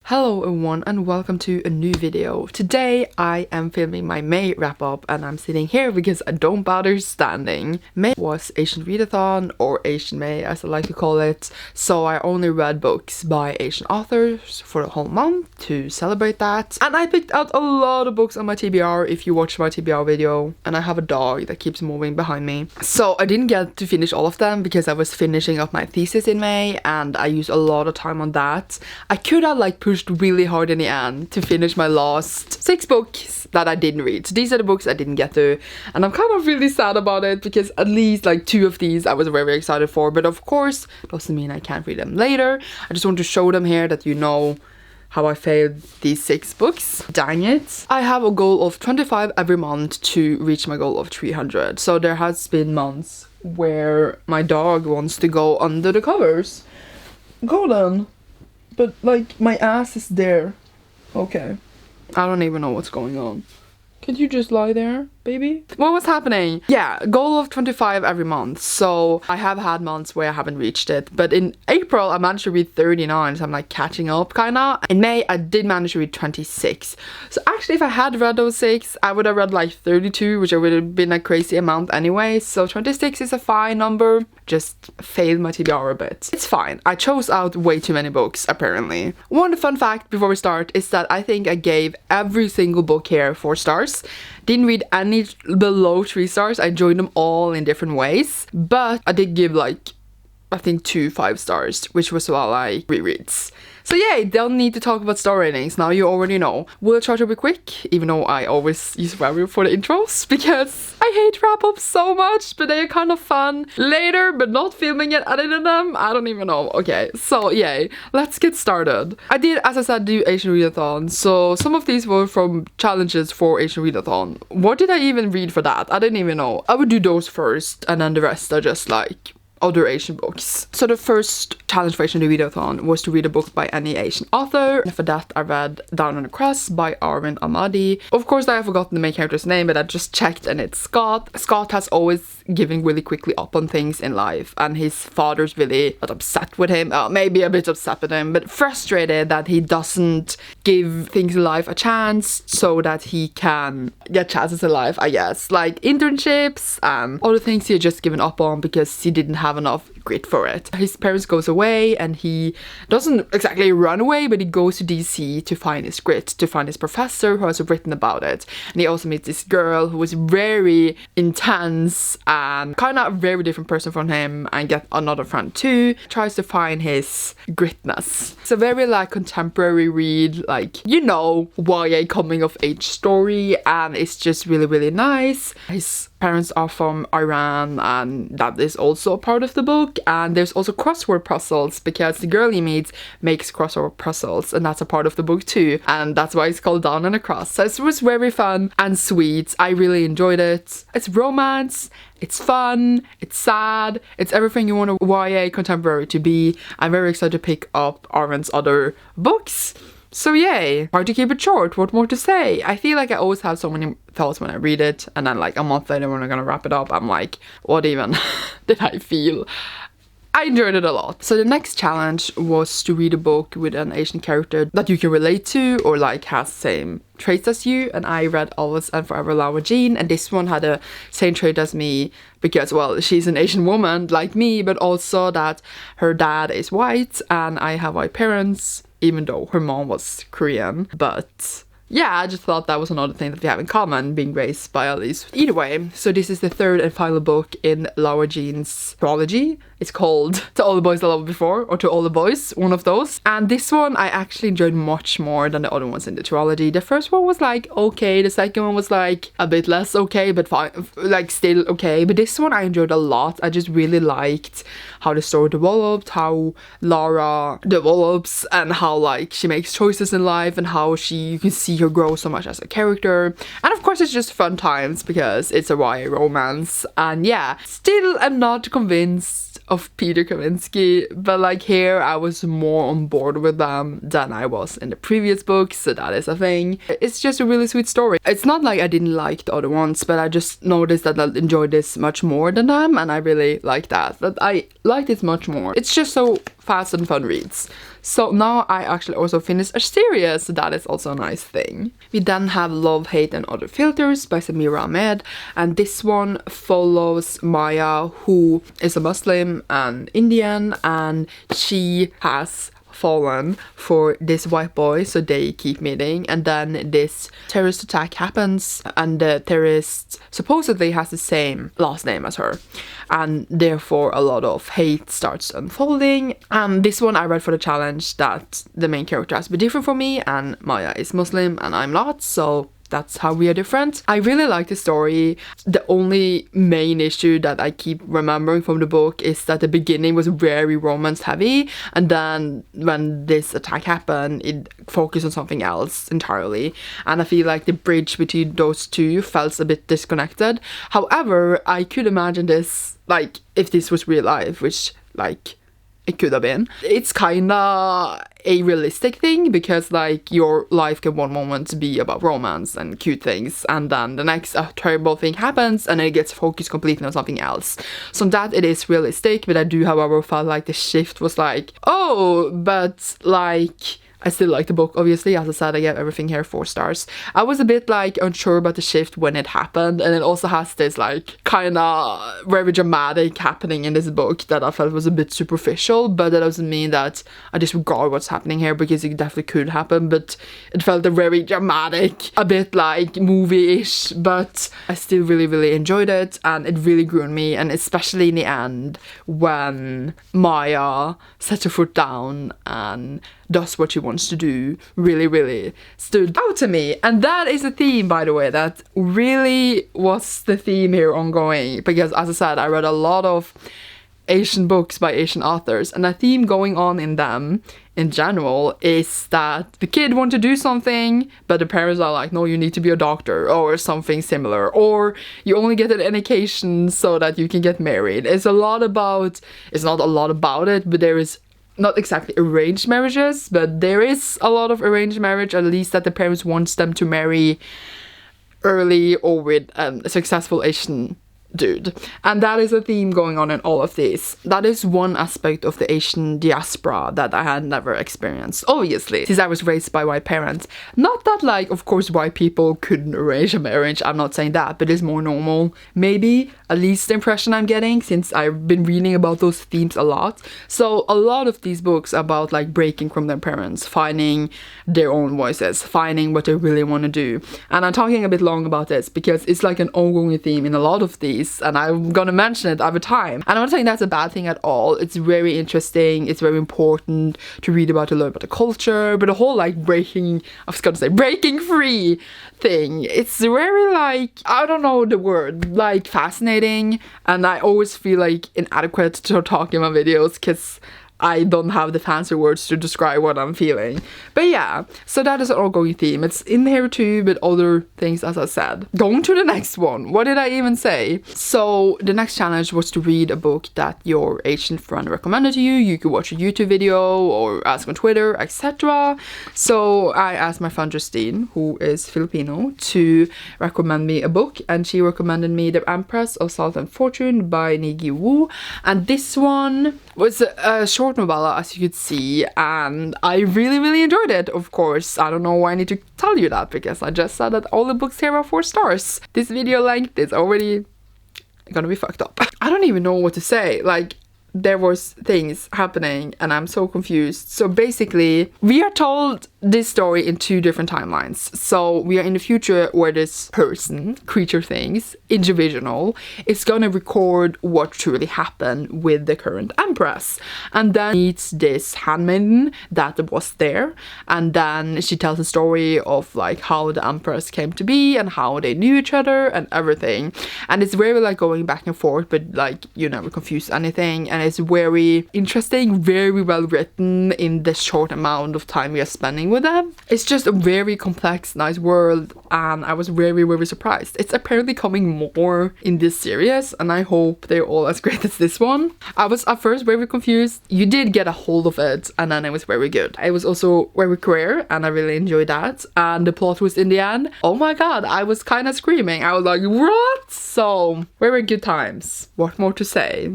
Hello everyone and welcome to a new video. Today I am filming my May wrap up and I'm sitting here because I don't bother standing. May was Asian Readathon, or Asian May as I like to call it, so I only read books by Asian authors for a whole month to celebrate that. And I picked out a lot of books on my TBR if you watched my TBR video, and I have a dog that keeps moving behind me. So I didn't get to finish all of them because I was finishing up my thesis in May and I used a lot of time on that. I could have pushed really hard in the end to finish my last 6 books that I didn't read. So these are the books I didn't get to, and I'm kind of really sad about it because at least 2 of these I was very excited for, but of course doesn't mean I can't read them later. I just want to show them here that you know how I failed these 6 books. Dang it. I have a goal of 25 every month to reach my goal of 300. So there has been months where my dog wants to go under the covers. Go then. But my ass is there. Okay. I don't even know what's going on. Can you just lie there, baby? What was happening? Yeah, goal of 25 every month. So I have had months where I haven't reached it. But in April, I managed to read 39. So I'm catching up kinda. In May, I did manage to read 26. So actually, if I had read those 6, I would have read 32, which would have been a crazy amount anyway. So 26 is a fine number. Just failed my TBR a bit. It's fine. I chose out way too many books, apparently. One fun fact before we start is that I think I gave every single book here 4 stars. Didn't read any below 3 stars. I enjoyed them all in different ways. But I did give I think 2 5 stars, which was all rereads. So yeah, don't need to talk about star ratings, now you already know. We'll try to be quick, even though I always use Ravu for the intros, because I hate wrap-ups so much, but they are kind of fun. Later, but not filming it, editing them, I don't even know. Okay, so yay, let's get started. I did, as I said, do Asian Readathon, so some of these were from challenges for Asian Readathon. What did I even read for that? I didn't even know. I would do those first, and then the rest are just other Asian books. So the first challenge for Asian Readathon was to read a book by any Asian author. And for that I read Down on the Cross by Arvin Ahmadi. Of course I have forgotten the main character's name, but I just checked and it's Scott. Scott has always given really quickly up on things in life, and his father's really not upset with him, maybe a bit upset with him, but frustrated that he doesn't give things in life a chance so that he can get chances in life, I guess. Internships and other things he had just given up on because he didn't have enough grit for it. His parents goes away and he doesn't exactly run away, but he goes to DC to find his grit, to find his professor who has written about it. And he also meets this girl who is very intense and kind of a very different person from him, and get another friend too. Tries to find his gritness. It's a very contemporary read, YA coming of age story, and it's just really nice. His parents are from Iran, and that is also a part of the book. And there's also crossword puzzles because the girl he meets makes crossword puzzles, and that's a part of the book too, and that's why it's called Down and Across. So it was very fun and sweet. I really enjoyed it. It's romance, it's fun, it's sad, it's everything you want a YA contemporary to be. I'm very excited to pick up Arvin's other books. So yay! Hard to keep it short, what more to say? I feel I always have so many thoughts when I read it, and then a month later when I'm gonna wrap it up, I'm what even did I feel? I enjoyed it a lot. So the next challenge was to read a book with an Asian character that you can relate to or has the same traits as you, and I read Always and Forever Lara Jean, and this one had the same trait as me because, well, she's an Asian woman like me, but also that her dad is white and I have white parents, even though her mom was Korean. But yeah, I just thought that was another thing that we have in common, being raised by at least. Either way, so this is the 3rd and final book in Lara Jean's trilogy. It's called To All the Boys I Loved Before, or To All the Boys, one of those. And this one I actually enjoyed much more than the other ones in the trilogy. The first one was okay, the second one was a bit less okay, but fine, still okay. But this one I enjoyed a lot. I just really liked how the story developed, how Lara develops, and how she makes choices in life, and how you can see her grow so much as a character. And of course it's just fun times because it's a YA romance. And yeah, still am not convinced of Peter Kavinsky, but here I was more on board with them than I was in the previous books, so that is a thing. It's just a really sweet story. It's not I didn't like the other ones, but I just noticed that I enjoyed this much more than them, and I really like that. But I like this much more. It's just so fast and fun reads. So now I actually also finished a series, so that is also a nice thing. We then have Love, Hate and Other Filters by Samira Ahmed, and this one follows Maya, who is a Muslim and Indian, and she has fallen for this white boy, so they keep meeting, and then this terrorist attack happens, and the terrorist supposedly has the same last name as her, and therefore a lot of hate starts unfolding. This one I read for the challenge that the main character has to be different from me, and Maya is Muslim and I'm not, so that's how we are different. I really like the story. The only main issue that I keep remembering from the book is that the beginning was very romance heavy, and then when this attack happened, it focused on something else entirely, and I feel like the bridge between those two felt a bit disconnected. However, I could imagine this, like, if this was real life, which, like, it could have been. It's kinda a realistic thing, because like your life can one moment be about romance and cute things, and then the next a terrible thing happens and it gets focused completely on something else. So that it is realistic, but I do however felt like the shift was like, oh, but like I still like the book, obviously. As I said, I gave everything here 4 stars. I was a bit like unsure about the shift when it happened, and it also has this like kinda very dramatic happening in this book that I felt was a bit superficial, but that doesn't mean that I disregard what's happening here, because it definitely could happen, but it felt a very dramatic, a bit like movie-ish, but I still really enjoyed it, and it really grew on me, and especially in the end when Maya sets her foot down and does what she wants to do, really stood out to me. And that is a theme, by the way, that really was the theme here ongoing, because as I said, I read a lot of Asian books by Asian authors, and a theme going on in them in general is that the kid wants to do something, but the parents are like, no, you need to be a doctor or something similar, or you only get an education so that you can get married. It's not a lot about it, but there is not exactly arranged marriages, but there is a lot of arranged marriage, at least that the parents wants them to marry early or with a successful Asian dude. And that is a theme going on in all of these. That is one aspect of the Asian diaspora that I had never experienced, obviously, since I was raised by white parents. Not that, like, of course white people couldn't arrange a marriage, I'm not saying that, but it's more normal, maybe, at least the impression I'm getting, since I've been reading about those themes a lot. So a lot of these books about like breaking from their parents, finding their own voices, finding what they really want to do. And I'm talking a bit long about this because it's like an ongoing theme in a lot of these, and I'm gonna mention it every time. And I'm not saying that's a bad thing at all. It's very interesting, it's very important to read about, to learn about the culture, but the whole like breaking free thing, it's very like, I don't know the word, like fascinating, and I always feel like inadequate to talk in my videos because I don't have the fancy words to describe what I'm feeling. But yeah, so that is an ongoing theme. It's in here too, but other things, as I said. Going to the next one. What did I even say? So the next challenge was to read a book that your Asian friend recommended to you. You could watch a YouTube video or ask on Twitter, etc. So I asked my friend Justine, who is Filipino, to recommend me a book, and she recommended me The Empress of Salt and Fortune by Nghi. And this one was a short novella, as you could see, and I really enjoyed it. Of course, I don't know why I need to tell you that, because I just said that all the books here are 4 stars. This video length is already gonna be fucked up. I don't even know what to say. Like, there was things happening and I'm so confused. So basically, we are told this story in 2 different timelines. So we are in the future where this person, creature things, individual, is gonna record what truly happened with the current Empress. And then meets this handmaiden that was there. And then she tells a story of like how the Empress came to be and how they knew each other and everything. And it's very like going back and forth, but like you never confuse anything. And it's very interesting, very well written in the short amount of time we are spending with them. It's just a very complex, nice world, and I was very surprised. It's apparently coming more in this series, and I hope they're all as great as this one. I was at first very confused. You did get a hold of it, and then it was very good. It was also very queer, and I really enjoyed that. And the plot twist in the end, oh my god, I was kind of screaming. I was like, what? So, very good times. What more to say?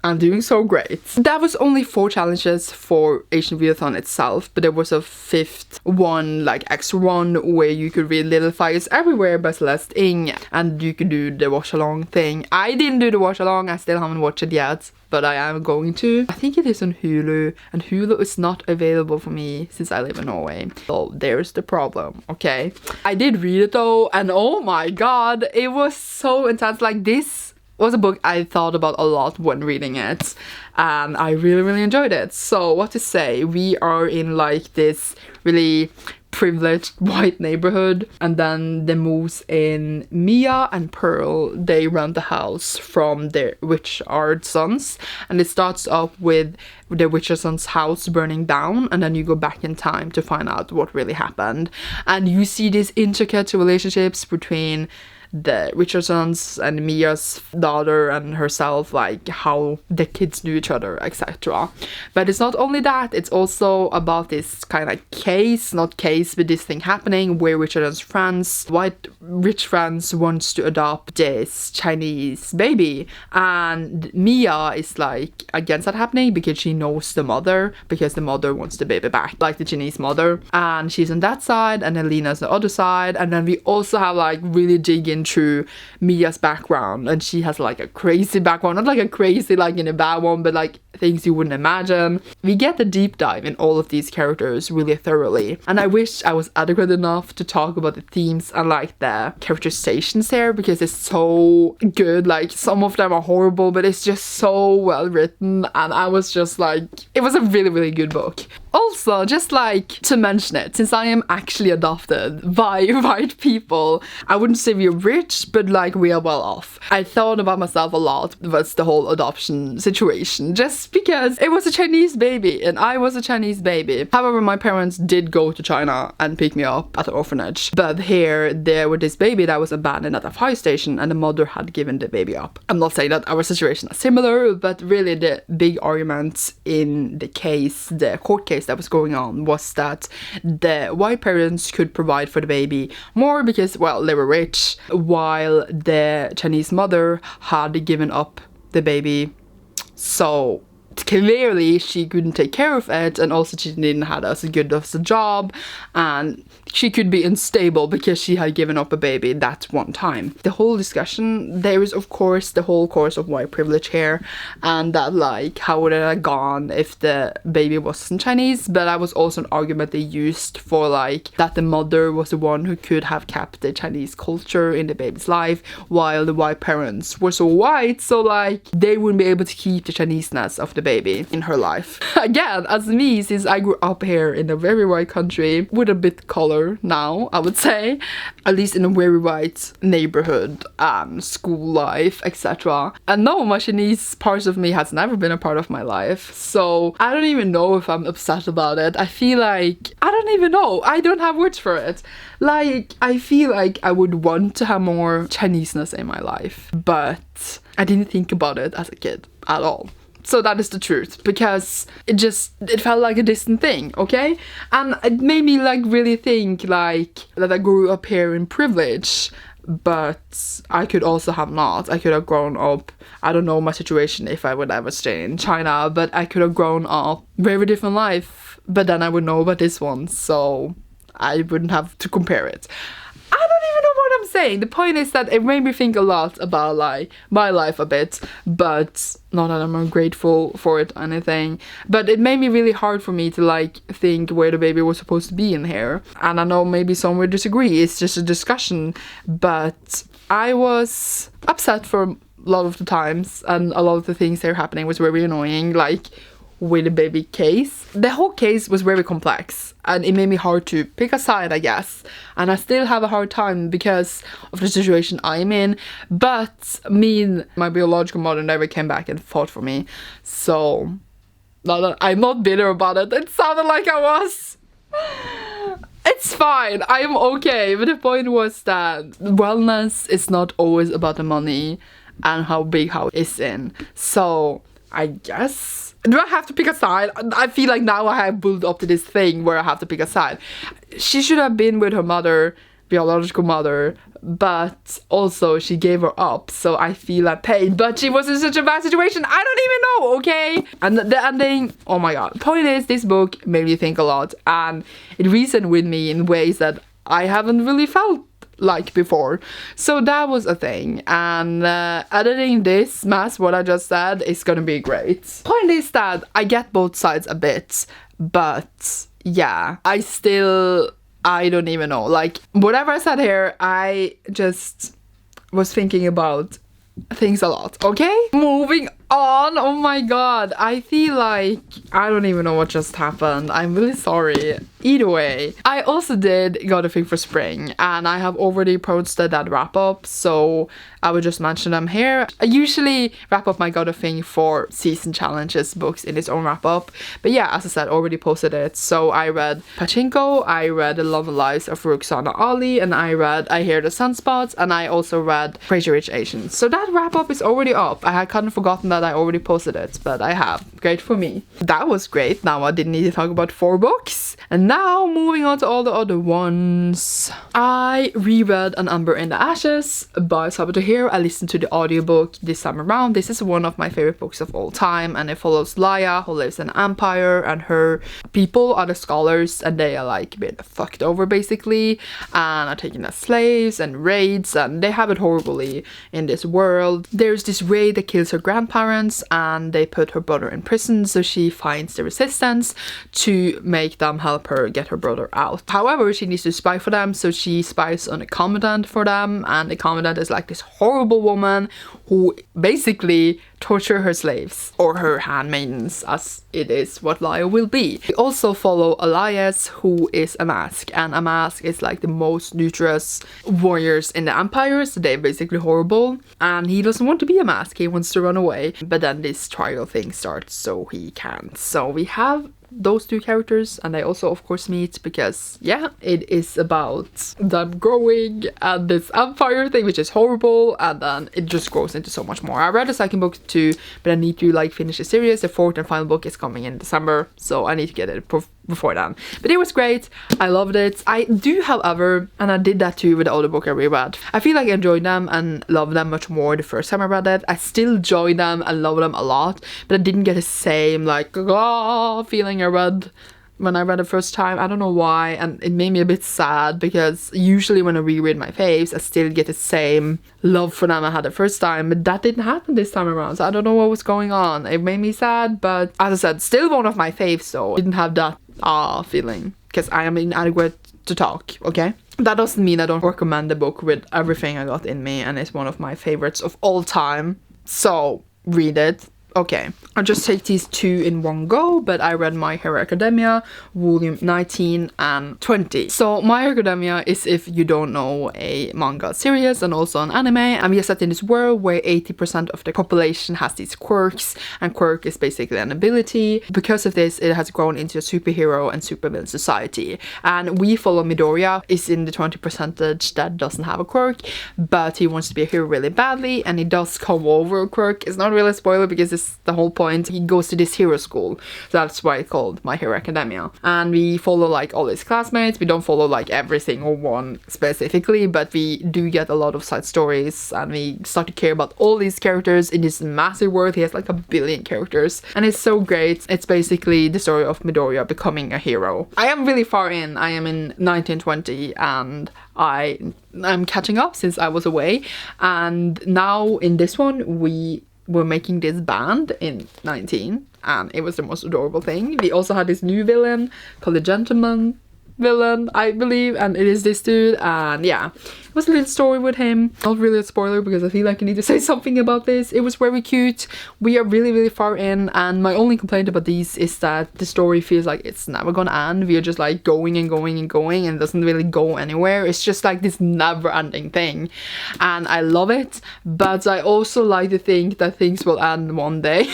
and doing so great. That was only 4 challenges for Asian Readathon itself, but there was a 5th one, like extra one, where you could read Little Fires Everywhere by Celeste Ng, and you could do the watch along thing. I didn't do the watch along, I still haven't watched it yet, but I am going to. I think it is on Hulu, and Hulu is not available for me since I live in Norway. So there's the problem, okay? I did read it though, and oh my god, it was so intense. Like, this was a book I thought about a lot when reading it, and I really enjoyed it. So what to say, we are in like this really privileged white neighborhood, and then the moves in Mia and Pearl. They rent the house from their Witchard sons, and it starts off with the Witcher son's house burning down, and then you go back in time to find out what really happened, and you see these intricate relationships between the Richardsons and Mia's daughter and herself, like how the kids knew each other, etc. But it's not only that, it's also about this kind of but this thing happening where Richardson's friends, white rich friends, wants to adopt this Chinese baby, and Mia is like against that happening because she knows the mother, because the mother wants the baby back, like the Chinese mother, and she's on that side, and then Lena's on the other side. And then we also have like really dig into Mia's background, and she has like a crazy background, not like a crazy like in a bad one, but like things you wouldn't imagine. We get the deep dive in all of these characters really thoroughly, and I wish I was adequate enough to talk about the themes and like the characterizations here, because it's so good. Like, some of them are horrible, but it's just so well written, and I was just like, it was a really good book. Also, just like to mention it, since I am actually adopted by white people, I wouldn't say we're rich, but like we are well off. I thought about myself a lot with the whole adoption situation, just because it was a Chinese baby and I was a Chinese baby. However, my parents did go to China and pick me up at an orphanage, but here there was this baby that was abandoned at a fire station, and the mother had given the baby up. I'm not saying that our situation is similar, but really the big argument in the case, the court case that was going on, was that the white parents could provide for the baby more because, well, they were rich, while the Chinese mother had given up the baby. So clearly she couldn't take care of it, and also she didn't have as good of a job, and she could be unstable because she had given up a baby that one time. The whole discussion, there is of course the whole course of white privilege here, and that like how would it have gone if the baby wasn't Chinese. But that was also an argument they used for like that the mother was the one who could have kept the Chinese culture in the baby's life, while the white parents were so white, so like they wouldn't be able to keep the Chineseness of the baby in her life. Again, as me, since I grew up here in a very white country with a bit color now, I would say, at least in a very white neighborhood and school life, etc. And no, my Chinese parts of me has never been a part of my life, so I don't even know if I'm upset about it. I feel like, I don't even know, I don't have words for it. Like, I feel like I would want to have more Chineseness in my life, but I didn't think about it as a kid at all. So that is the truth, because it felt like a distant thing, okay? And it made me like really think like that I grew up here in privilege, but I could also have not. I could have grown up, I don't know my situation if I would ever stay in China, but I could have grown up very different life, but then I would know about this one, so I wouldn't have to compare it. I don't even know what I'm saying. The point is that it made me think a lot about like my life a bit, but not that I'm ungrateful for it or anything, but it made me really hard for me to like think where the baby was supposed to be in here. And I know maybe some would disagree, it's just a discussion, but I was upset for a lot of the times, and a lot of the things that were happening was very annoying, like with the baby case. The whole case was very complex, and it made me hard to pick a side, I guess. And I still have a hard time because of the situation I'm in, but me and my biological mother never came back and fought for me. So I'm not bitter about it. It sounded like I was. It's fine, I'm okay. But the point was that wellness is not always about the money and how big house is in. So I guess, do I have to pick a side? I feel like now I have built up to this thing where I have to pick a side. She should have been with her mother, biological mother, but also she gave her up, so I feel like pain, but she was in such a bad situation, I don't even know, okay? And the ending, oh my god. Point is, this book made me think a lot, and it reasoned with me in ways that I haven't really felt like before. So that was a thing, and editing this mess, what I just said, is gonna be great. Point is that I get both sides a bit, but yeah, I don't even know. Like, whatever I said here, I just was thinking about things a lot, okay? Moving on. Oh my god, I feel like I don't even know what just happened. I'm really sorry. Either way, I also did got a thing for spring, and I have already posted that wrap up, so I would just mention them here. I usually wrap up my got a thing for season challenges books in its own wrap up, but yeah, as I said, already posted it. So I read Pachinko, I read The Love and Lives of Roxana Ali, and I read I Hear the Sunspots, and I also read Crazy Rich Asians. So that wrap up is already up. I had kind of forgotten that I already posted it, but I have. Great for me. That was great. Now I didn't need to talk about 4 books. And now moving on to all the other ones. I reread An Ember in the Ashes by Sabaa Tahir. I listened to the audiobook this time around. This is one of my favorite books of all time, and it follows Lara, who lives in an empire, and her people are the scholars, and they are like being fucked over basically, and are taken as slaves and raids, and they have it horribly in this world. There's this raid that kills her grandparents, and they put her brother in prison, so she finds the resistance to make them help her get her brother out. However, she needs to spy for them, so she spies on a commandant for them, and the commandant is like this horrible woman who basically torture her slaves, or her handmaidens, as it is what Lara will be. We also follow Elias, who is a mask, and a mask is like the most nutritious warriors in the empire, so they're basically horrible, and he doesn't want to be a mask, he wants to run away, but then this trial thing starts, so he can't. So we have those 2 characters, and they also of course meet because yeah, it is about them growing and this empire thing, which is horrible, and then it just grows into so much more. I read the second book too, but I need to like finish the series. The 4th and final book is coming in December, so I need to get it before then. But it was great. I loved it. I do, however, and I did that too with the other book I reread, I feel like I enjoyed them and loved them much more the first time I read it. I still enjoy them and love them a lot, but I didn't get the same like feeling I read when I read it first time. I don't know why, and it made me a bit sad, because usually when I reread my faves, I still get the same love for them I had the first time, but that didn't happen this time around, so I don't know what was going on. It made me sad, but as I said, still one of my faves, so I didn't have that feeling, because I am inadequate to talk, okay? That doesn't mean I don't recommend the book with everything I got in me, and it's one of my favorites of all time, so read it. Okay, I'll just take these 2 in one go, but I read My Hero Academia, volume 19 and 20. So My Hero Academia is, if you don't know, a manga series and also an anime, and we are set in this world where 80% of the population has these quirks, and quirk is basically an ability. Because of this, it has grown into a superhero and supervillain society, and we follow Midoriya, is in the 20% that doesn't have a quirk, but he wants to be a hero really badly, and he does come over a quirk. It's not really a spoiler because it's the whole point. He goes to this hero school, so that's why it's called My Hero Academia, and we follow like all his classmates. We don't follow like every single one specifically, but we do get a lot of side stories, and we start to care about all these characters in this massive world. He has like 1 billion characters, and it's so great. It's basically the story of Midoriya becoming a hero. I am really far in. I am in 1920, and I'm catching up since I was away, and now in this one we were making this band in 19, and it was the most adorable thing. We also had this new villain called the Gentleman villain, I believe, and it is this dude, and yeah, it was a little story with him. Not really a spoiler because I feel like I need to say something about this. It was very cute. We are really far in, and my only complaint about these is that the story feels like it's never gonna end. We are just like going and going and going, and it doesn't really go anywhere. It's just like this never-ending thing, and I love it, but I also like to think that things will end one day.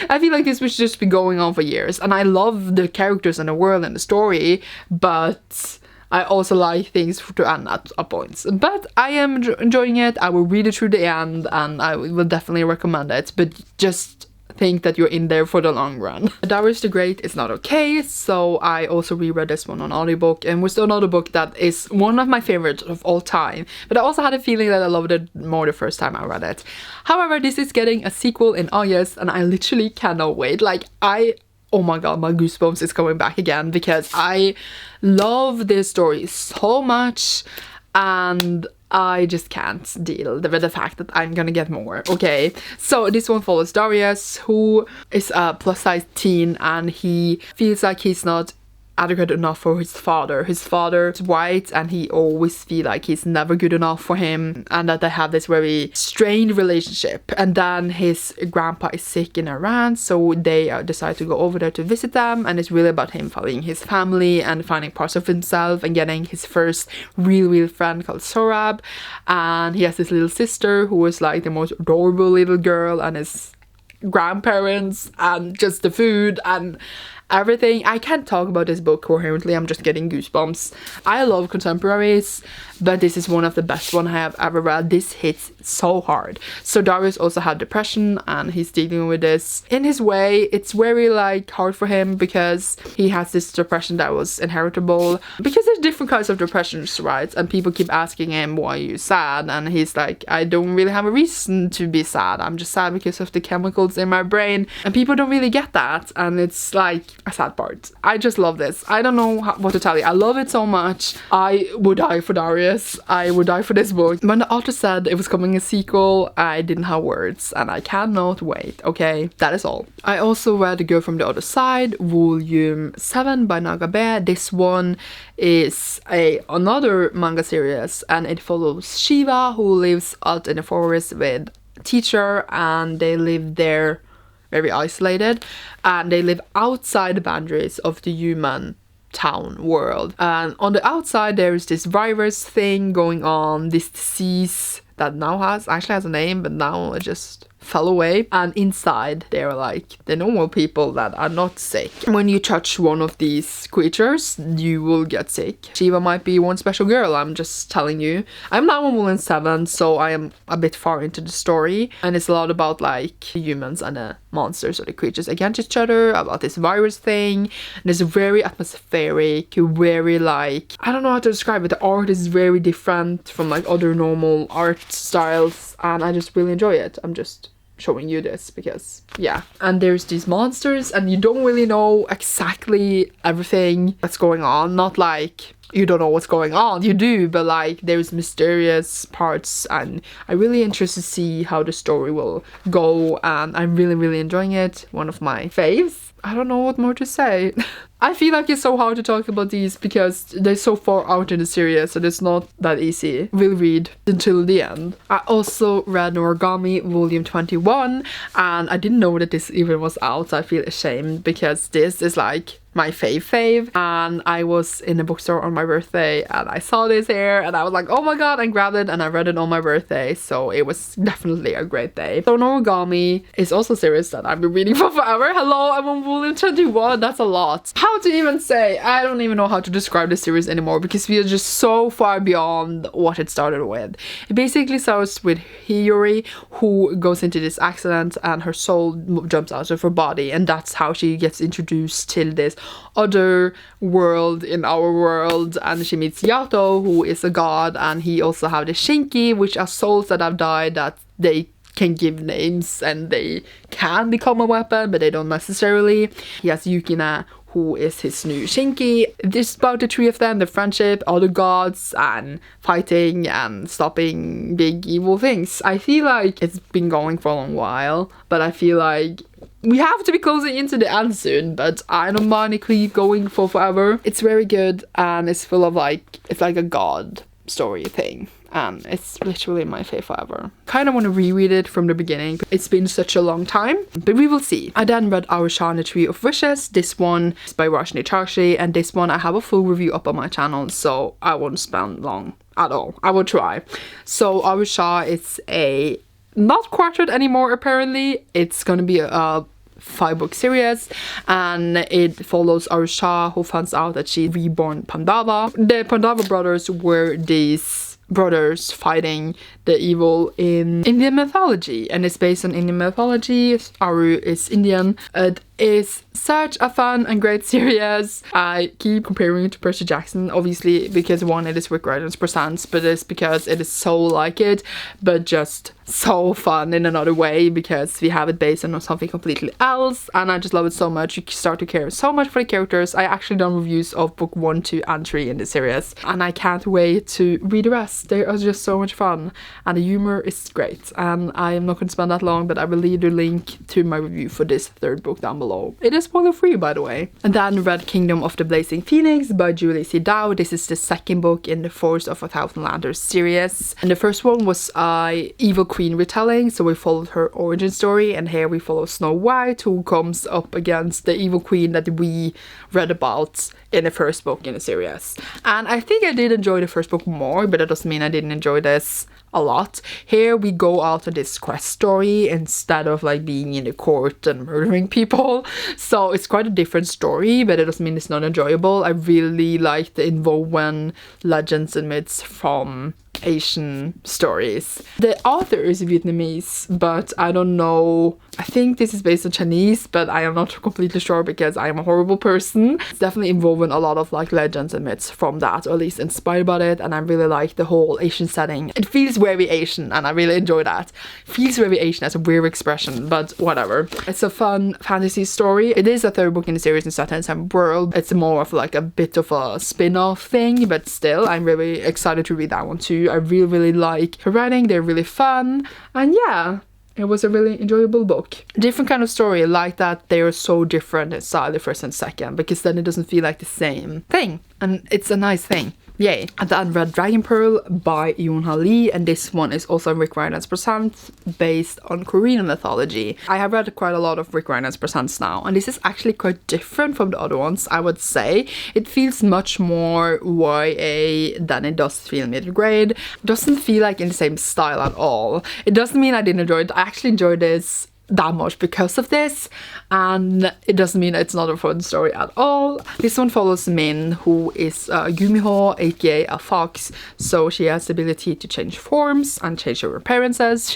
I feel like this would just be going on for years, and I love the characters and the world and the story, but I also like things to end at points. But I am enjoying it. I will read it through the end, and I will definitely recommend it, but just think that you're in there for the long run. Darius the Great is not okay, so I also reread this one on audiobook, and was another book that is one of my favorites of all time, but I also had a feeling that I loved it more the first time I read it. However, this is getting a sequel in August, and I literally cannot wait. Like, oh my god, my goosebumps is coming back again, because I love this story so much, and I just can't deal with the fact that I'm gonna get more. Okay, so this one follows Darius, who is a plus-size teen, and he feels like he's not adequate enough for his father. His father is white, and he always feels like he's never good enough for him, and that they have this very strained relationship. And then his grandpa is sick in Iran, so they decide to go over there to visit them, and it's really about him following his family and finding parts of himself and getting his first real friend called Khorram. And he has this little sister who is like the most adorable little girl, and his grandparents and just the food and everything. I can't talk about this book coherently, I'm just getting goosebumps. I love contemporaries, but this is one of the best one I have ever read. This hits so hard. So Darius also had depression, and he's dealing with this in his way. It's very like hard for him, because he has this depression that was inheritable, because there's different kinds of depressions, right? And people keep asking him, why are you sad? And he's like, I don't really have a reason to be sad, I'm just sad because of the chemicals in my brain. And people don't really get that, and it's like a sad part. I just love this. I don't know what to tell you. I love it so much. I would die for Darius. I would die for this book. When the author said it was coming a sequel, I didn't have words, and I cannot wait. Okay, that is all. I also read The Girl from the Other Side, Volume 7 by Nagabe. This one is another manga series, and it follows Shiva, who lives out in the forest with a teacher, and they live there very isolated, and they live outside the boundaries of the human town world. And on the outside there is this virus thing going on, this disease that now actually has a name, but now it just fell away. And inside they're like the normal people that are not sick. When you touch one of these creatures, you will get sick. Shiva might be one special girl, I'm just telling you. I'm now on Volume 7, so I am a bit far into the story, and it's a lot about like the humans and the monsters or the creatures against each other, about this virus thing. And it's very atmospheric, very like, I don't know how to describe it. The art is very different from like other normal art styles, and I just really enjoy it. I'm just showing you this because yeah. And there's these monsters, and you don't really know exactly everything that's going on. Not like you don't know what's going on, you do, but like there's mysterious parts, and I'm really interested to see how the story will go, and I'm really enjoying it. One of my faves. I don't know what more to say. I feel like it's so hard to talk about these because they're so far out in the series, so it's not that easy. We'll read until the end. I also read Noragami Volume 21, and I didn't know that this even was out, so I feel ashamed because this is like my fave, and I was in a bookstore on my birthday and I saw this here and I was like, oh my god, and grabbed it, and I read it on my birthday, so it was definitely a great day. So Noragami is also a series that I've been reading for forever. Hello, I'm on Volume 21, that's a lot. How to even say, I don't even know how to describe this series anymore because we are just so far beyond what it started with. It basically starts with Hiyori, who goes into this accident and her soul jumps out of her body, and that's how she gets introduced till this other world in our world, and she meets Yato, who is a god, and he also have the Shinki, which are souls that have died that they can give names and they can become a weapon, but they don't necessarily. He has Yukina, who is his new Shinki. This is about the three of them, the friendship, other gods, and fighting and stopping big evil things. I feel like it's been going for a long while, but I feel like we have to be closing into the end soon, but I don't mind it keep going for forever. It's very good, and it's full of like, it's like a god story thing, and it's literally my fave forever. Kind of want to reread it from the beginning. It's been such a long time, but we will see. I then read Our Shah and the Tree of Wishes. This one is by Roshani Chokshi, and this one I have a full review up on my channel, so I won't spend long at all. I will try. So Our Shah is a not quartet anymore apparently. It's gonna be a 5-book series, and it follows our Shah, who finds out that she's reborn Pandava. The Pandava brothers were these brothers fighting the evil in Indian mythology, and it's based on Indian mythology. Aru is Indian. It is such a fun and great series. I keep comparing it to Percy Jackson, obviously, because one, it is Rick Riordan's presents, but it's because it is so like it, but just so fun in another way, because we have it based on something completely else, and I just love it so much. You start to care so much for the characters. I actually done reviews of book 1, 2 and 3 in this series, and I can't wait to read the rest. They are just so much fun, and the humor is great, and I am not going to spend that long, but I will leave the link to my review for this third book down below. It is spoiler free, by the way. And then Red Kingdom of the Blazing Phoenix by Julie C. Dow. This is the second book in the Force of a Thousand Lanterns series, and the first one was Evil Queen retelling, so we followed her origin story, and here we follow Snow White, who comes up against the evil queen that we read about in the first book in the series. And I think I did enjoy the first book more, but that doesn't mean I didn't enjoy this a lot. Here we go out on this quest story instead of like being in the court and murdering people, so it's quite a different story, but it doesn't mean it's not enjoyable. I really like the inwoven legends and myths from Asian stories. The author is Vietnamese, but I don't know, I think this is based on Chinese, but I am not completely sure because I am a horrible person. It's definitely involving a lot of like legends and myths from that, or at least inspired by it, and I really like the whole Asian setting. It feels very Asian, and I really enjoy that. Feels very Asian as a weird expression, but whatever. It's a fun fantasy story. It is a third book in the series in set in the same world. It's more of like a bit of a spin-off thing, but still, I'm really excited to read that one too. I really like her writing. They're really fun, and yeah, it was a really enjoyable book. Different kind of story. I like that they are so different in style, the first and second, because then it doesn't feel like the same thing, and it's a nice thing. Yay. And then Red Dragon Pearl by Yoon Lee, and this one is also Rick Riordan's presents based on Korean mythology. I have read quite a lot of Rick Riordan's presents now, and this is actually quite different from the other ones, I would say. It feels much more YA than it does feel middle grade. It doesn't feel like in the same style at all. It doesn't mean I didn't enjoy it. I actually enjoyed this that much because of this, and it doesn't mean it's not a fun story at all. This one follows Min, who is Gumiho, aka a fox, so she has the ability to change forms and change her appearances,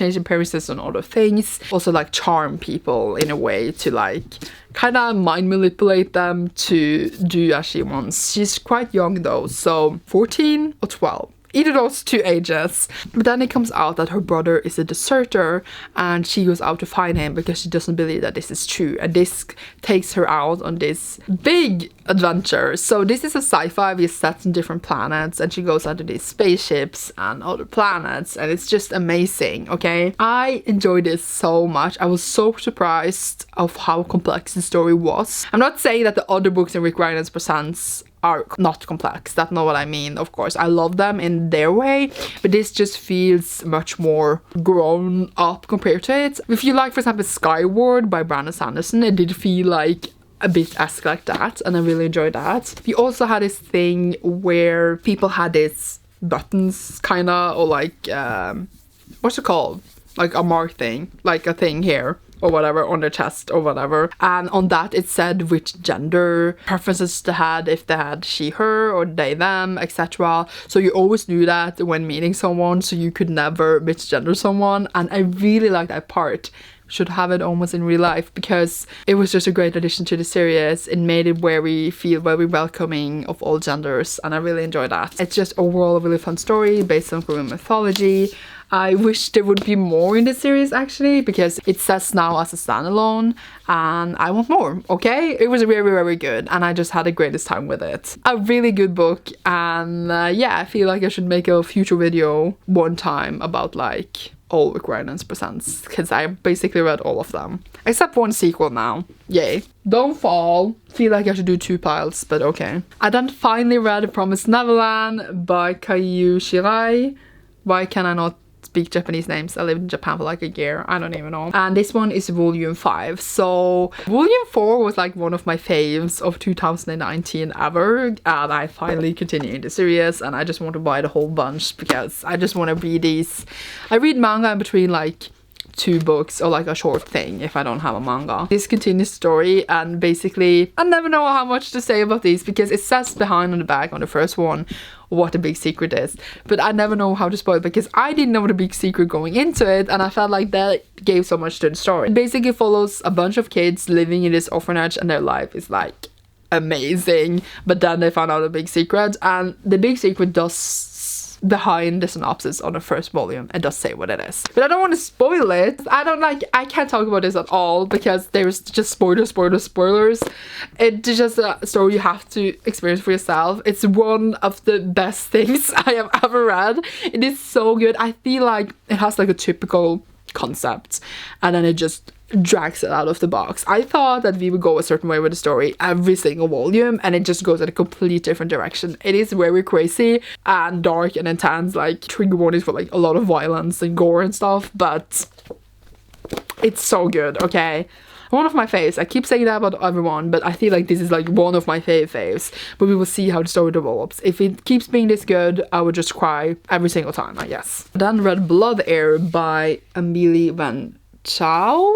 and other things, also like charm people in a way to like kind of mind manipulate them to do as she wants. She's quite young though, so 14 or 12. Either those two ages. But then it comes out that her brother is a deserter, and she goes out to find him because she doesn't believe that this is true, and this takes her out on this big adventure. So this is a sci-fi with sets on different planets, and she goes out to these spaceships and other planets, and it's just amazing. Okay, I enjoyed this so much. I was so surprised of how complex the story was. I'm not saying that the other books in Rick Riordan's presents are not complex. That's not what I mean, of course. I love them in their way, but this just feels much more grown up compared to it. If you like, for example, Skyward by Brandon Sanderson, it did feel like a bit esque like that, and I really enjoyed that. We also had this thing where people had these buttons, kinda, or like, what's it called? Like a mark thing, like a thing here, or whatever, on their chest or whatever, and on that it said which gender preferences they had, if they had she, her, or they, them, etc. So you always knew that when meeting someone, so you could never misgender someone, and I really like that part. Should have it almost in real life, because it was just a great addition to the series. It made it where we feel very welcoming of all genders, and I really enjoyed that. It's just overall a really fun story based on Korean mythology. I wish there would be more in this series actually, because it says now as a standalone, and I want more, okay? It was very good, and I just had the greatest time with it. A really good book, and yeah, I feel like I should make a future video one time about like all Rick Riordan's presents, because I basically read all of them except one sequel now. Yay. Don't fall. Feel like I should do 2 piles, but okay. I then finally read Promised Neverland by Kaiu Shirai. Why can I not speak Japanese names? I lived in Japan for like a year, I don't even know. And this one is volume 5. So volume 4 was like one of my faves of 2019 ever, and I finally continued the series, and I just want to buy the whole bunch because I just want to read these. I read manga in between like 2 books or like a short thing if I don't have a manga. This continues story, and basically I never know how much to say about these because it says behind on the back on the first one what the big secret is, but I never know how to spoil it because I didn't know the big secret going into it, and I felt like that gave so much to the story. It basically follows a bunch of kids living in this orphanage and their life is like amazing, but then they found out a big secret, and the big secret does behind the synopsis on the first volume and does say what it is, but I don't want to spoil it. I can't talk about this at all because there's just spoilers. It's just a story you have to experience for yourself. It's one of the best things I have ever read. It is so good. I feel like it has like a typical concept and then it just drags it out of the box. I thought that we would go a certain way with the story every single volume, and it just goes in a complete different direction. It is very crazy and dark and intense, like trigger warnings for like a lot of violence and gore and stuff, but it's so good. Okay, one of my faves. I keep saying that about everyone, but I feel like this is like one of my faves, but we will see how the story develops. If it keeps being this good, I would just cry every single time, I guess. Then read Blood Air by Emily Van Chow,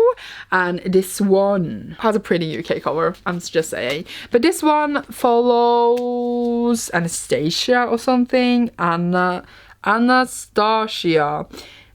and this one has a pretty UK cover, I'm just saying, but this one follows Anastasia or something, Anastasia.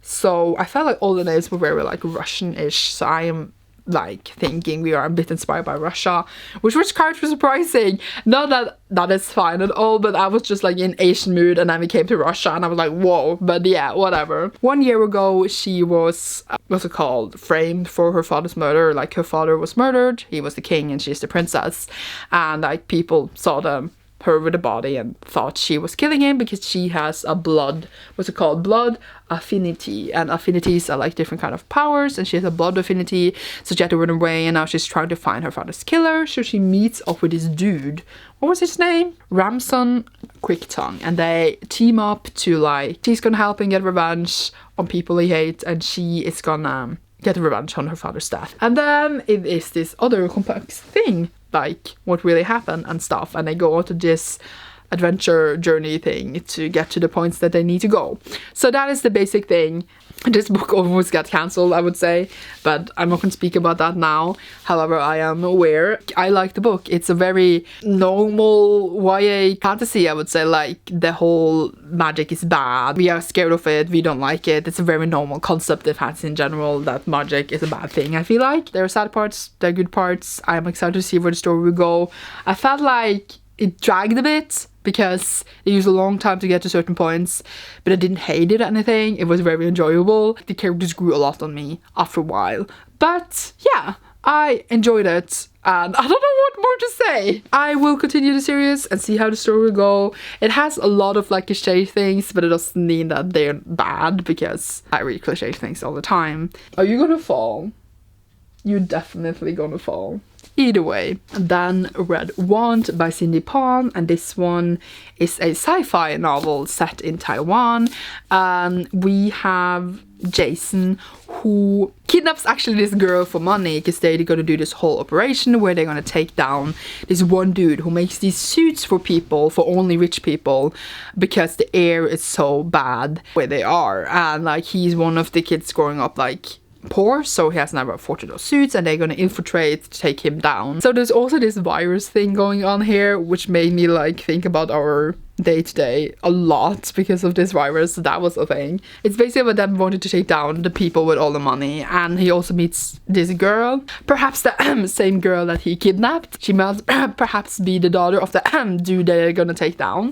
So I felt like all the names were very like Russian-ish, so I am like thinking we are a bit inspired by Russia, which was kind of surprising. Not that that is fine at all, but I was just like in Asian mood, and then we came to Russia and I was like, whoa. But yeah, whatever. 1 year ago she was what's it called, framed for her father's murder. Like her father was murdered, he was the king and she's the princess, and like people saw her with a body and thought she was killing him because she has a blood affinity, and affinities are like different kind of powers, and she has a blood affinity, so she had to run away, and now she's trying to find her father's killer. So she meets up with this dude, what was his name? Ramson Quicktongue, and they team up to like, she's gonna help him get revenge on people he hates, and she is gonna get revenge on her father's death. And then it is this other complex thing, like what really happened and stuff, and they go on to this adventure journey thing to get to the points that they need to go. So that is the basic thing. This book almost got cancelled, I would say, but I'm not going to speak about that now. However, I am aware. I like the book. It's a very normal YA fantasy, I would say. Like, the whole magic is bad. We are scared of it. We don't like it. It's a very normal concept in fantasy in general, that magic is a bad thing, I feel like. There are sad parts, there are good parts. I'm excited to see where the story will go. I felt like it dragged a bit because it used a long time to get to certain points, but I didn't hate it or anything. It was very enjoyable. The characters grew a lot on me after a while, but yeah, I enjoyed it, and I don't know what more to say. I will continue the series and see how the story will go. It has a lot of like cliche things, but it doesn't mean that they're bad, because I read cliche things all the time. Are you gonna fall? You're definitely gonna fall. Either way. Then read Want by Cindy Pon, and this one is a sci-fi novel set in Taiwan. We have Jason, who kidnaps actually this girl for money because they're gonna do this whole operation where they're gonna take down this one dude who makes these suits for people, for only rich people, because the air is so bad where they are, and like he's one of the kids growing up like poor, so he has never afforded those suits, and they're gonna infiltrate to take him down. So there's also this virus thing going on here, which made me like think about our day-to-day a lot because of this virus. That was a thing. It's basically about them wanting to take down the people with all the money, and he also meets this girl, perhaps the same girl that he kidnapped. She must perhaps be the daughter of the dude they're gonna take down.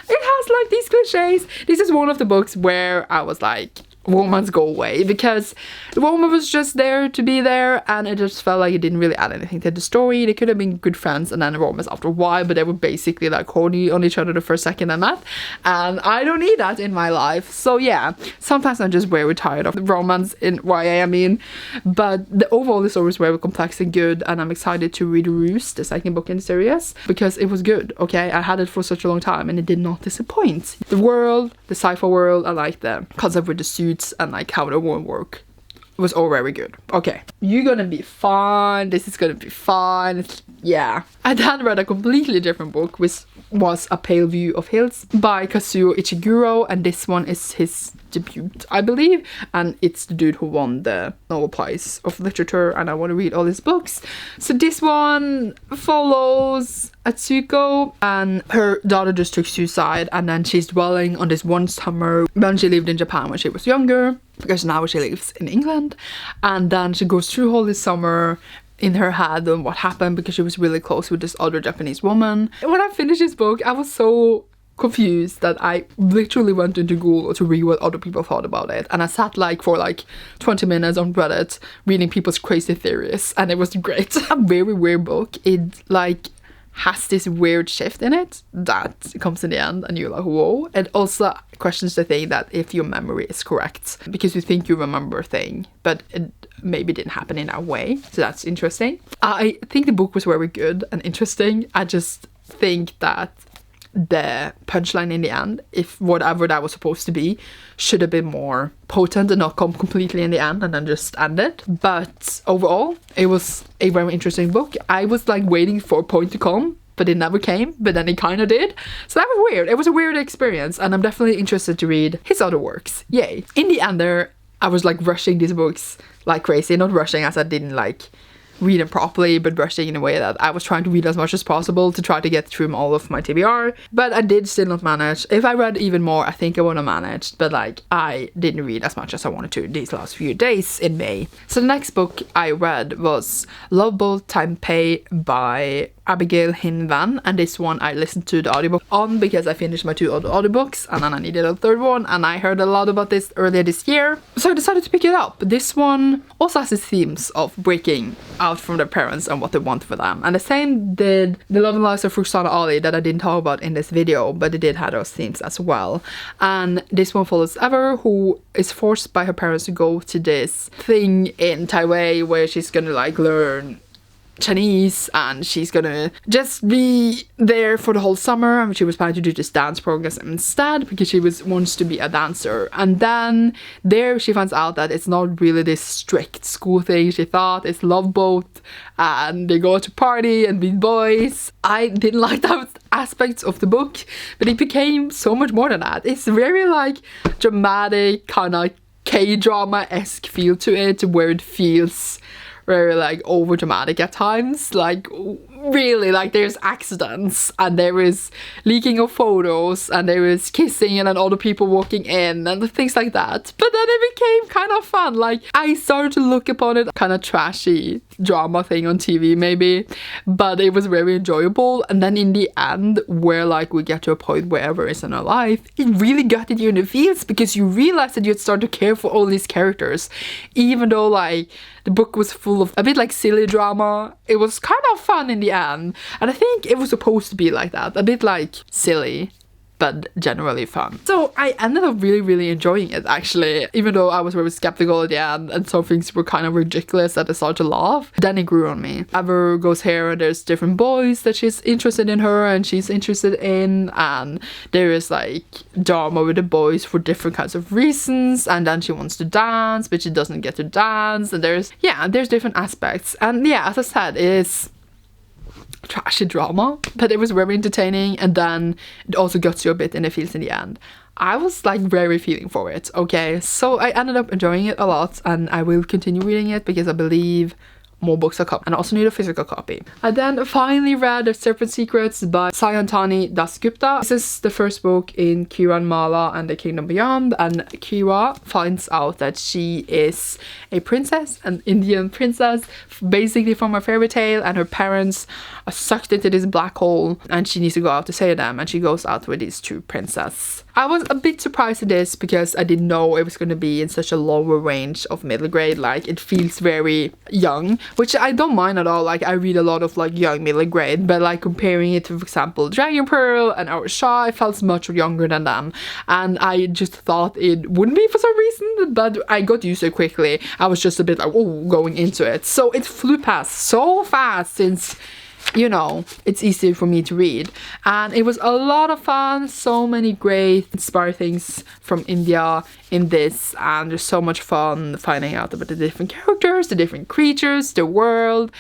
It has like these cliches. This is one of the books where I was like, romance go away, because the woman was just there to be there, and it just felt like it didn't really add anything to the story. They could have been good friends and then a romance after a while, but they were basically like horny on each other the first second I met, and I don't need that in my life. So yeah, sometimes I'm just very tired of the romance in YA, I mean, but overall the story is very complex and good, and I'm excited to read Roost, the second book in the series, because it was good. Okay, I had it for such a long time and it did not disappoint. The world, the sci-fi world, I like the concept with the suits and like how the world work. It was all very good. Okay, you're gonna be fine. This is gonna be fine. Yeah. I then read a completely different book, which was A Pale View of Hills by Kazuo Ichiguro, and this one is his debut, I believe, and it's the dude who won the Nobel Prize of Literature, and I want to read all his books. So this one follows Atsuko, and her daughter just took suicide, and then she's dwelling on this one summer when she lived in Japan when she was younger, because now she lives in England, and then she goes through all this summer in her head on what happened because she was really close with this other Japanese woman. When I finished this book, I was so confused that I literally went into Google to read what other people thought about it, and I sat for 20 minutes on Reddit reading people's crazy theories, and it was great. A very weird book. It has this weird shift in it that comes in the end and you're like, whoa. It also questions the thing that if your memory is correct, because you think you remember a thing but it maybe didn't happen in that way. So that's interesting. I think the book was very good and interesting. I just think that the punchline in the end, if whatever that was supposed to be, should have been more potent and not come completely in the end and then just end it. But overall, it was a very interesting book. I was waiting for a point to come, but it never came, but then it kind of did. So that was weird. It was a weird experience, and I'm definitely interested to read his other works. Yay. In the end there, I was rushing these books like crazy. Not rushing as I didn't read them properly, but rushing in a way that I was trying to read as much as possible to try to get through all of my TBR, but I did still not manage. If I read even more, I think I would have managed, but I didn't read as much as I wanted to these last few days in May. So the next book I read was LoveHate Taipei by Abigail Hinvan, and this one I listened to the audiobook on because I finished my 2 other audiobooks and then I needed a third one, and I heard a lot about this earlier this year, so I decided to pick it up. This one also has its themes of breaking out from their parents and what they want for them, and the same did The Love and Lives of Rukhsana Ali that I didn't talk about in this video, but it did have those themes as well. And this one follows Ever, who is forced by her parents to go to this thing in Taipei where she's gonna learn Chinese, and she's gonna just be there for the whole summer, and she was planning to do this dance program instead because she wants to be a dancer. And then there she finds out that it's not really this strict school thing she thought. It's love boat, and they go to party and meet boys. I didn't like that aspects of the book, but it became so much more than that. It's very dramatic, kind of K-drama-esque feel to it, where it feels very over dramatic at times, really there's accidents, and there is leaking of photos, and there is kissing and then other people walking in and things like that. But then it became kind of fun. I started to look upon it kind of trashy drama thing on TV maybe, but it was very enjoyable. And then in the end, where we get to a point where Ever is in her life, it really gutted you in the feels because you realize that you'd start to care for all these characters, even though the book was full of a bit silly drama. It was kind of fun in the end, and I think it was supposed to be like that, a bit silly but generally fun. So I ended up really enjoying it, actually, even though I was very skeptical at the end and some things were kind of ridiculous that I started to laugh. Then it grew on me. Ever goes here and there's different boys that she's interested in her and she's interested in, and there is drama with the boys for different kinds of reasons, and then she wants to dance but she doesn't get to dance, and there's different aspects. And yeah, as I said, it is trashy drama, but it was very entertaining, and then it also got you a bit in the feels in the end. I was very feeling for it, okay? So I ended up enjoying it a lot, and I will continue reading it because I believe more books are coming, and I also need a physical copy. I then finally read The Serpent Secrets by Sayantani Dasgupta. This is the first book in Kiran Mala and the Kingdom Beyond, and Kira finds out that she is a princess, an Indian princess, basically from a fairy tale, and her parents are sucked into this black hole and she needs to go out to save them, and she goes out with these 2 princesses. I was a bit surprised at this because I didn't know it was going to be in such a lower range of middle grade. It feels very young, which I don't mind at all. I read a lot of young middle grade, but comparing it to, for example, Dragon Pearl and our Shah, it felt much younger than them, and I just thought it wouldn't be for some reason, but I got used to it quickly. I was just a bit going into it, so it flew past so fast since it's easy for me to read, and it was a lot of fun. So many great inspired things from India in this, and there's so much fun finding out about the different characters, the different creatures, the world,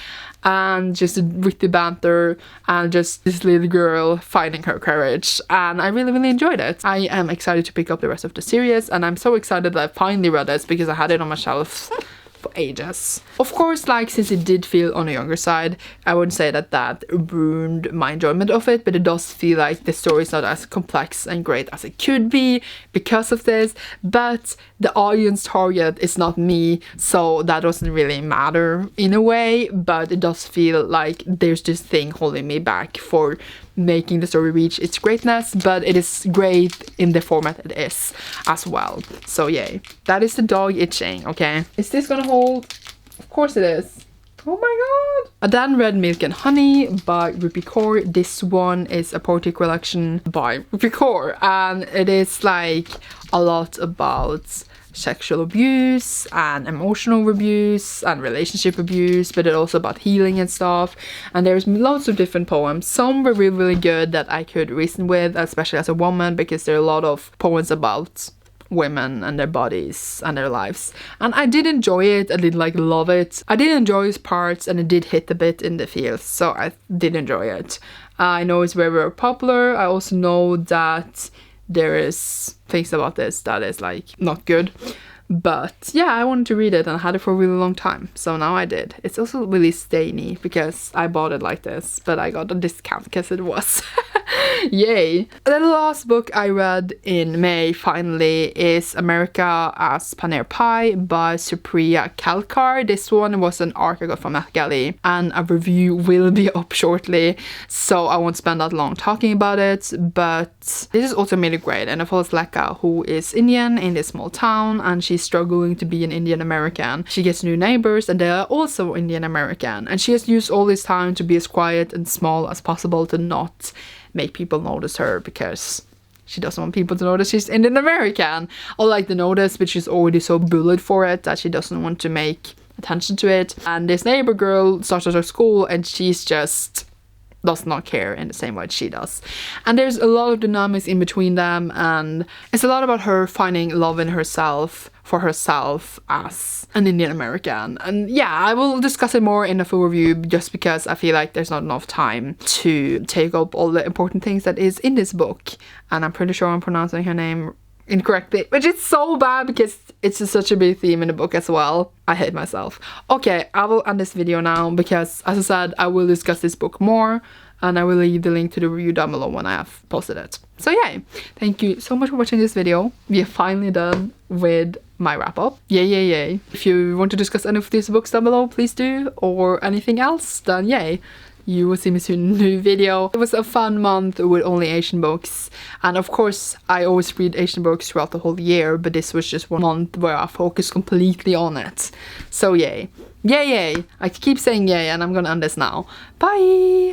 and just witty banter and just this little girl finding her courage, and I really enjoyed it. I am excited to pick up the rest of the series, and I'm so excited that I finally read this because I had it on my shelf for ages. Of course, like, since it did feel on the younger side, I wouldn't say that that ruined my enjoyment of it, but it does feel like the story is not as complex and great as it could be because of this. But the audience target is not me, so that doesn't really matter in a way, but it does feel like there's this thing holding me back for making the story reach its greatness, but it is great in the format it is as well. So yay. That is the dog itching, okay? Is this gonna hold? Of course it is. Oh my god! I then read Milk and Honey by Rupi Kaur. This one is a poetry collection by Rupi Kaur, and it is like a lot about sexual abuse and emotional abuse and relationship abuse, but it's also about healing and stuff. And there's lots of different poems. Some were really good that I could reason with, especially as a woman, because there are a lot of poems about women and their bodies and their lives, and I did enjoy it. I did like love it. I did enjoy his parts, and it did hit a bit in the feels, so I did enjoy it. I know it's very popular. I also know that there is things about this that is like not good, but yeah, I wanted to read it and I had it for a really long time, so now I did. It's also really stainy because I bought it like this, but I got a discount because it was yay. The last book I read in May finally is America as Paneer Pie by Supriya Kalkar. This one was an arc I got from NetGalley, and a review will be up shortly, so I won't spend that long talking about it. But this is also really great, and it follows Lekha, who is Indian in this small town, and she's struggling to be an Indian American. She gets new neighbors and they are also Indian American, and she has used all this time to be as quiet and small as possible to not make people notice her, because she doesn't want people to notice she's Indian American, or like to notice, but she's already so bullied for it that she doesn't want to make attention to it. And this neighbor girl starts at her school, and she's just does not care in the same way she does. And there's a lot of dynamics in between them, and it's a lot about her finding love in herself, for herself as an Indian American. And yeah, I will discuss it more in a full review, just because I feel like there's not enough time to take up all the important things that is in this book. And I'm pretty sure I'm pronouncing her name incorrectly, which is so bad because it's just such a big theme in the book as well. I hate myself. Okay, I will end this video now because, as I said, I will discuss this book more, and I will leave the link to the review down below when I have posted it. So yay! Thank you so much for watching this video. We are finally done with my wrap up. Yay, yay, yay. If you want to discuss any of these books down below, please do, or anything else, then yay. You will see me soon in a new video. It was a fun month with only Asian books, and of course I always read Asian books throughout the whole year, but this was just one month where I focused completely on it. So yay. Yay, yay. I keep saying yay, and I'm gonna end this now. Bye!